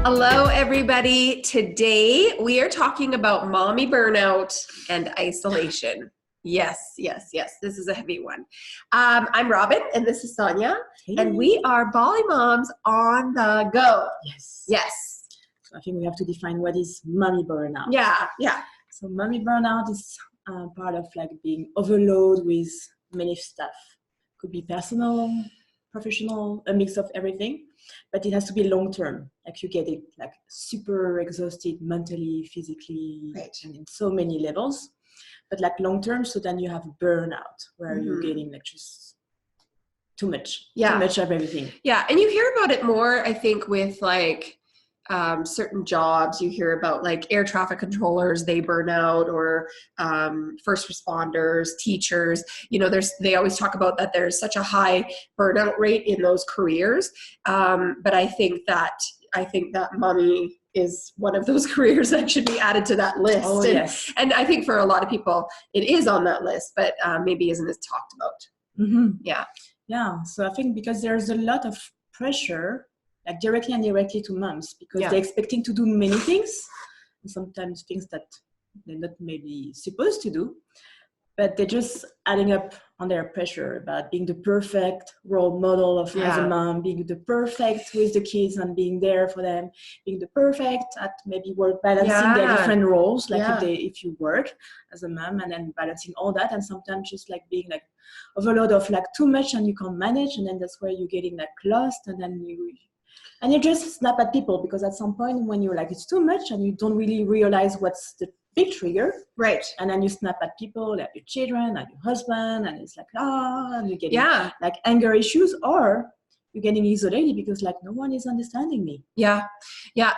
Hello, everybody. Today we are talking about mommy burnout and isolation. Yes. This is a heavy one. I'm Robin, and this is Sonia, and we are Bolly moms on the go. Yes. So I think we have to define what is mommy burnout. Yeah. So mommy burnout is part of like being overloaded with many stuff. Could be personal, professional, a mix of everything, but it has to be long term. Like you get it like super exhausted mentally, physically, Right. and in so many levels. But like long term, so then you have burnout where you're getting like just too much of everything. Yeah, and you hear about it more, I think, with like certain jobs. You hear about like air traffic controllers, they burn out, or first responders, teachers. You know, they always talk about that there's such a high burnout rate in those careers. But I think that mommy is one of those careers that should be added to that list. Oh, yes. And I think for a lot of people, it is on that list, but maybe isn't as talked about. Mm-hmm. Yeah. So I think because there's a lot of pressure, like directly and indirectly to moms, because they're expecting to do many things, and sometimes things that they're not maybe supposed to do, but they're just adding up on their pressure about being the perfect role model of as a mom, being the perfect with the kids and being there for them, being the perfect at maybe work, balancing their different roles, like if you work as a mom, and then balancing all that, and sometimes just like being like overload of like too much and you can't manage, and then that's where you're getting like lost, and then you just snap at people, because at some point when you're like it's too much and you don't really realize what's the big trigger, right? And then you snap at people, like your children, like your husband, and it's like and you're getting like anger issues, or you're getting isolated because like no one is understanding me. Yeah.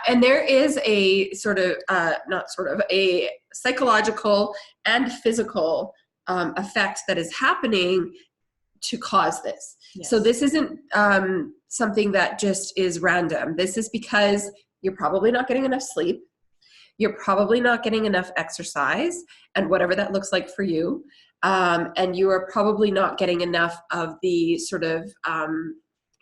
And there is a a psychological and physical effect that is happening to cause this. Yes. So this isn't something that just is random. This is because you're probably not getting enough sleep. You're probably not getting enough exercise, and whatever that looks like for you. And you are probably not getting enough of the sort of,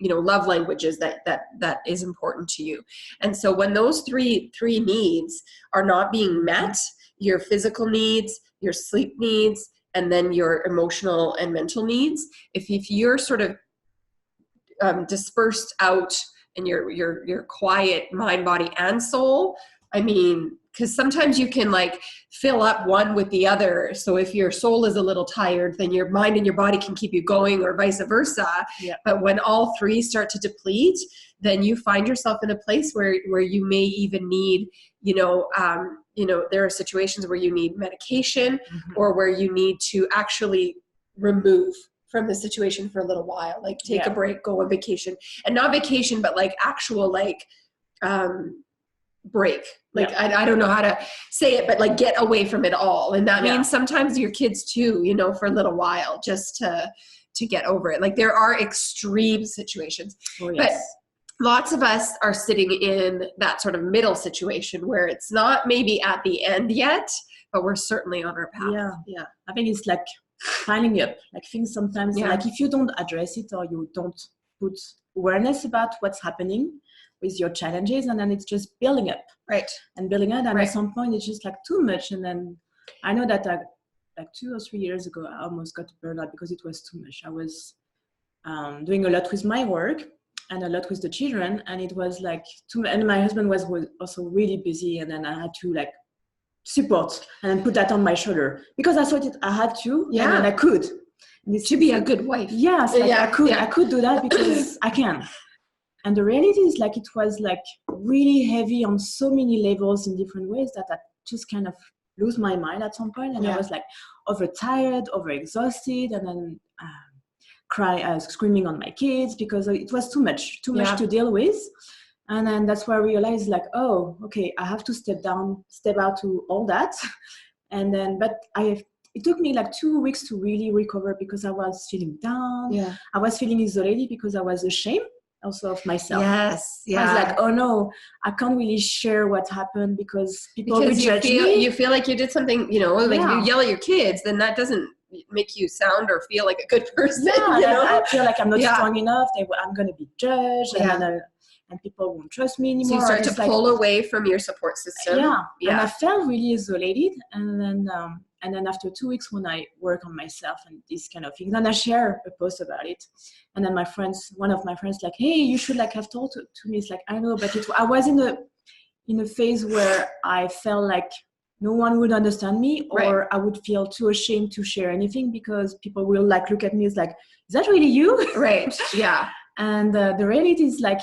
love languages that is important to you. And so when those three needs are not being met, your physical needs, your sleep needs, and then your emotional and mental needs, if you're sort of dispersed out in your quiet mind, body, and soul, I mean, because sometimes you can like fill up one with the other. So if your soul is a little tired, then your mind and your body can keep you going, or vice versa. Yeah. But when all three start to deplete, then you find yourself in a place where you may even need, there are situations where you need medication, or where you need to actually remove from the situation for a little while, like take a break, go on vacation, and not vacation, but like actual like break. Like I don't know how to say it, but like get away from it all. And that means sometimes your kids too, for a little while, just to get over it. Like there are extreme situations, but lots of us are sitting in that sort of middle situation where it's not maybe at the end yet, but we're certainly on our path. Yeah. I think it's like piling up, like things sometimes, like if you don't address it, or you don't put awareness about what's happening with your challenges, and then it's just building up. Right. And building up, and at some point it's just like too much. And then I know that like 2 or 3 years ago, I almost got burnout because it was too much. I was doing a lot with my work and a lot with the children, and it was like too much. And my husband was also really busy, and then I had to like support and then put that on my shoulder, because I thought I had to, and then I could. To be a good wife. Yes, I could do that because I can. And the reality is like it was like really heavy on so many levels in different ways that I just kind of lose my mind at some point, and I was like overtired, overexhausted, and then screaming on my kids because it was too much to deal with. And then that's where I realized like, oh, okay, I have to step out to all that. And then, it took me like 2 weeks to really recover, because I was feeling down. Yeah. I was feeling isolated because I was ashamed also of myself. Yes. Yeah. I was like, oh no, I can't really share what happened because people will judge me. me. You feel like you did something, you yell at your kids, then that doesn't make you sound or feel like a good person. Yeah, I feel like I'm not strong enough. I'm going to be judged. And then and people won't trust me So anymore. you start to It's like, pull away from your support system. and I felt really isolated. And then after 2 weeks, when I work on myself and these kind of things, and I share a post about it, and then one of my friends, like, hey, you should like have told to me. It's like, I know, but I was in a phase where I felt like no one would understand me, or I would feel too ashamed to share anything because people will like look at me as like, is that really you? Right. Yeah. And the reality is like,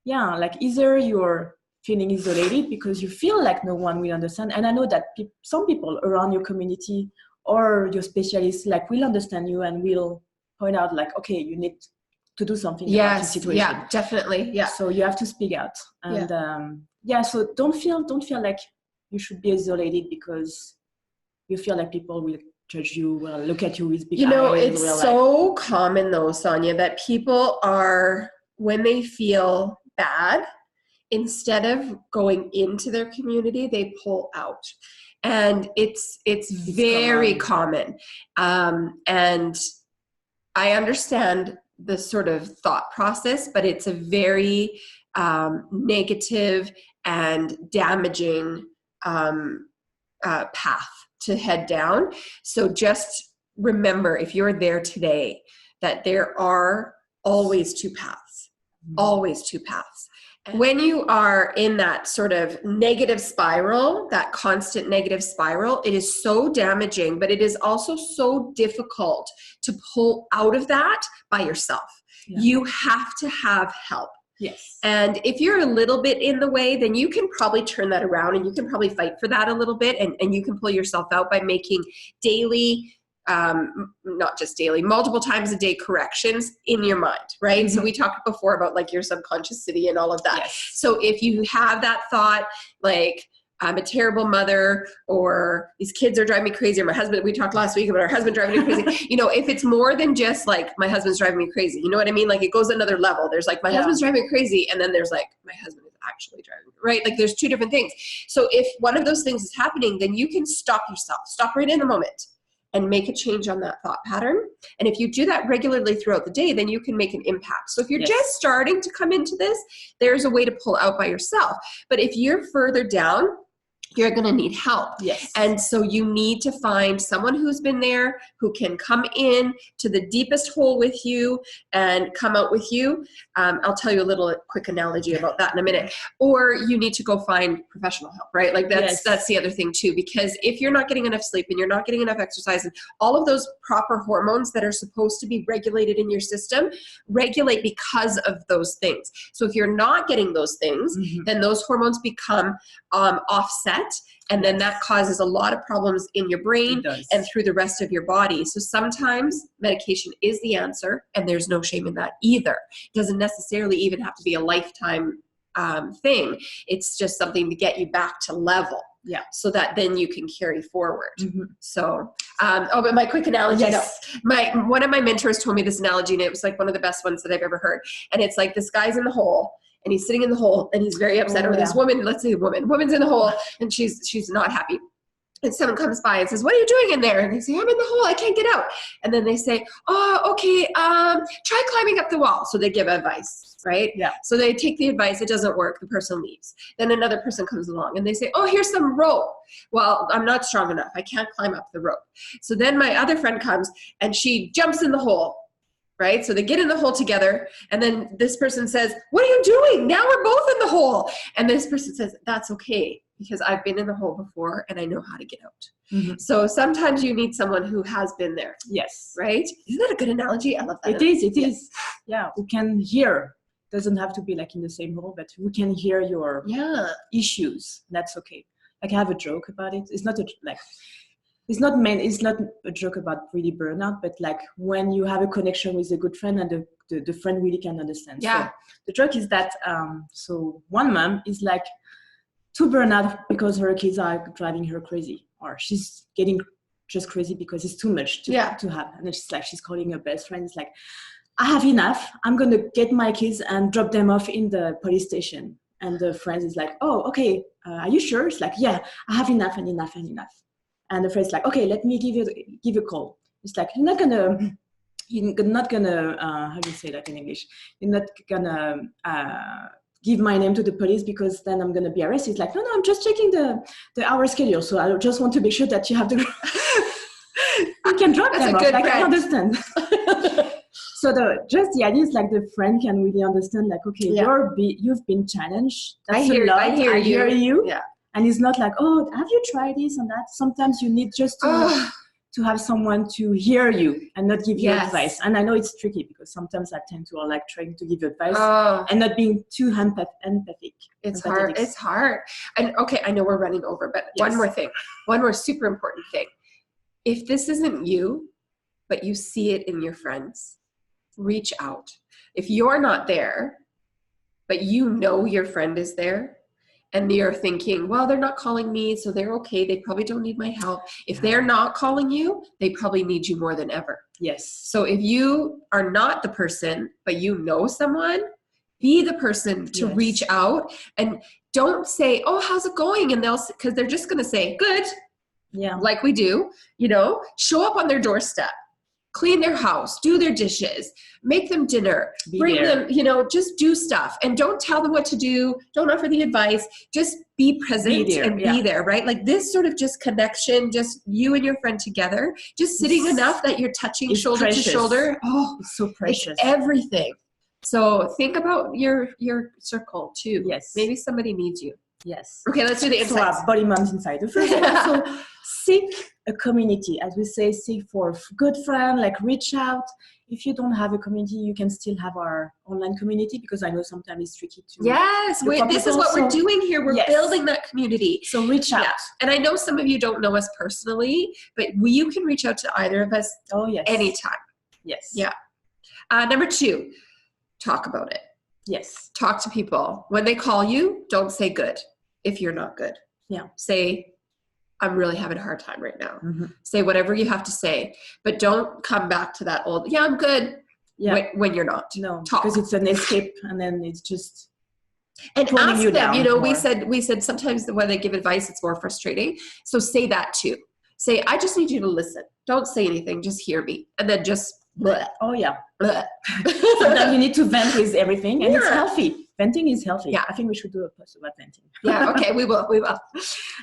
yeah, like either you're feeling isolated because you feel like no one will understand. And I know that some people around your community or your specialists like will understand you and will point out like, okay, you need to do something about your situation. Yeah, definitely. Yeah. So you have to speak out. And so don't feel like you should be isolated because you feel like people will judge you, will look at you with big eyes. It's so common though, Sonia, that people are, when they feel bad, instead of going into their community, they pull out. And it's very common. And I understand the sort of thought process, but it's a very negative and damaging path to head down. So just remember, if you're there today, that there are always two paths, always two paths. When you are in that sort of negative spiral, that constant negative spiral, it is so damaging, but it is also so difficult to pull out of that by yourself. Yeah. You have to have help. Yes. And if you're a little bit in the way, then you can probably turn that around and you can probably fight for that a little bit, and you can pull yourself out by making daily, not just daily, multiple times a day corrections in your mind, right? Mm-hmm. So we talked before about like your subconscious city and all of that. Yes. So if you have that thought, like, I'm a terrible mother, or these kids are driving me crazy, or my husband, we talked last week about our husband driving me crazy. You know, if it's more than just like, my husband's driving me crazy, you know what I mean? Like it goes another level. There's like, my husband's driving me crazy. And then there's like, my husband is actually driving me, right? Like there's two different things. So if one of those things is happening, then you can stop yourself, stop right in the moment and make a change on that thought pattern. And if you do that regularly throughout the day, then you can make an impact. So if you're just starting to come into this, there's a way to pull out by yourself. But if you're further down, you're going to need help. Yes. And so you need to find someone who's been there, who can come in to the deepest hole with you and come out with you. I'll tell you a little quick analogy about that in a minute. Or you need to go find professional help, right? Like that's the other thing too, because if you're not getting enough sleep and you're not getting enough exercise, and all of those proper hormones that are supposed to be regulated in your system regulate because of those things. So if you're not getting those things, then those hormones become offset. And then that causes a lot of problems in your brain and through the rest of your body. So sometimes medication is the answer, and there's no shame in that either. It doesn't necessarily even have to be a lifetime thing. It's just something to get you back to level. Yeah. So that then you can carry forward. So, but my quick analogy, one of my mentors told me this analogy, and it was like one of the best ones that I've ever heard. And it's like, this guy's in the hole, and he's sitting in the hole, and he's very upset. Or this woman, let's say a woman's in the hole, and she's not happy. And someone comes by and says, what are you doing in there? And they say, I'm in the hole, I can't get out. And then they say, oh, okay, try climbing up the wall. So they give advice, right? Yeah. So they take the advice, it doesn't work, the person leaves. Then another person comes along and they say, oh, here's some rope. Well, I'm not strong enough, I can't climb up the rope. So then my other friend comes and she jumps in the hole. Right? So they get in the hole together, and then this person says, what are you doing? Now we're both in the hole. And this person says, that's okay, because I've been in the hole before and I know how to get out. So sometimes you need someone who has been there. Yes. Right? Isn't that a good analogy? I love that. It is. Yeah. Who can hear. Doesn't have to be like in the same hole, but who can hear your issues. That's okay. Like I have a joke about it. It's not it's not a joke about really burnout, but like when you have a connection with a good friend and the friend really can understand. Yeah. So the joke is that, so one mom is like too burnout because her kids are driving her crazy, or she's getting just crazy because it's too much to have. And then she's calling her best friend. It's like, I have enough. I'm going to get my kids and drop them off in the police station. And the friend is like, oh, okay. Are you sure? It's like, yeah, I have enough and enough and enough. And the friend's like, okay, let me give a call. It's like, you're not gonna, how do you say that in English? You're not gonna give my name to the police because then I'm going to be arrested. It's like, no, I'm just checking the hour schedule. So I just want to make sure that you have the, you can drop them off. Like, I understand. So just the idea is like the friend can really understand, like, okay, you've been challenged. That's I hear you. Yeah. And it's not like, oh, have you tried this and that? Sometimes you need just to have someone to hear you and not give you advice. And I know it's tricky because sometimes I tend to like trying to give advice and not being too empathic. It's hard. It's hard. And okay, I know we're running over, but one more super important thing. If this isn't you, but you see it in your friends, reach out. If you're not there, but you know your friend is there, and you're thinking, well, they're not calling me, so they're okay. They probably don't need my help. If they're not calling you, they probably need you more than ever. Yes. So if you are not the person, but you know someone, be the person to reach out, and don't say, oh, how's it going? And because they're just going to say, good. Yeah. Like we do, show up on their doorstep. Clean their house, do their dishes, make them dinner, bring them, just do stuff. And don't tell them what to do. Don't offer the advice. Just be present be there, right? Like this sort of just connection, just you and your friend together, just sitting enough that you're touching shoulder to shoulder. Oh, it's so precious. It's everything. So think about your circle too. Yes. Maybe somebody needs you. Yes. Okay, let's do the insights. So Bolly Moms Inside. The first one, so seek a community. As we say, seek for a good friend, like reach out. If you don't have a community, you can still have our online community because I know sometimes it's tricky to. Yes, this is what we're doing here. We're building that community. So reach out. Yeah. And I know some of you don't know us personally, but you can reach out to either of us anytime. Yes. Yeah. Number 2, talk about it. Yes. Talk to people. When they call you, don't say good if you're not good. Yeah. Say, I'm really having a hard time right now. Mm-hmm. Say whatever you have to say, but don't come back to that old, I'm good when you're not. No, because it's an escape and then it's just and ask you them, we said sometimes when they give advice, it's more frustrating. So say that too. Say, I just need you to listen. Don't say anything. Just hear me. And then just, bleh. Oh yeah. Bleh. Sometimes you need to vent with everything and it's healthy. Venting is healthy. Yeah. I think we should do a post about venting. Yeah, okay, we will.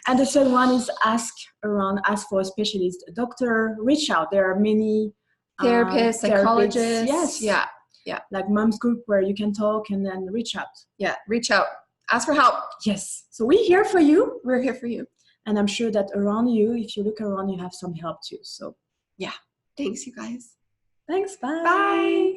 And the third one is ask for a specialist, a doctor, reach out. There are many therapists, psychologists. Yes. Yeah. Like mom's group where you can talk and then reach out. Yeah, reach out. Ask for help. Yes. So we're here for you. We're here for you. And I'm sure that around you, if you look around, you have some help too. So yeah. Thanks, you guys. Thanks. Bye. Bye.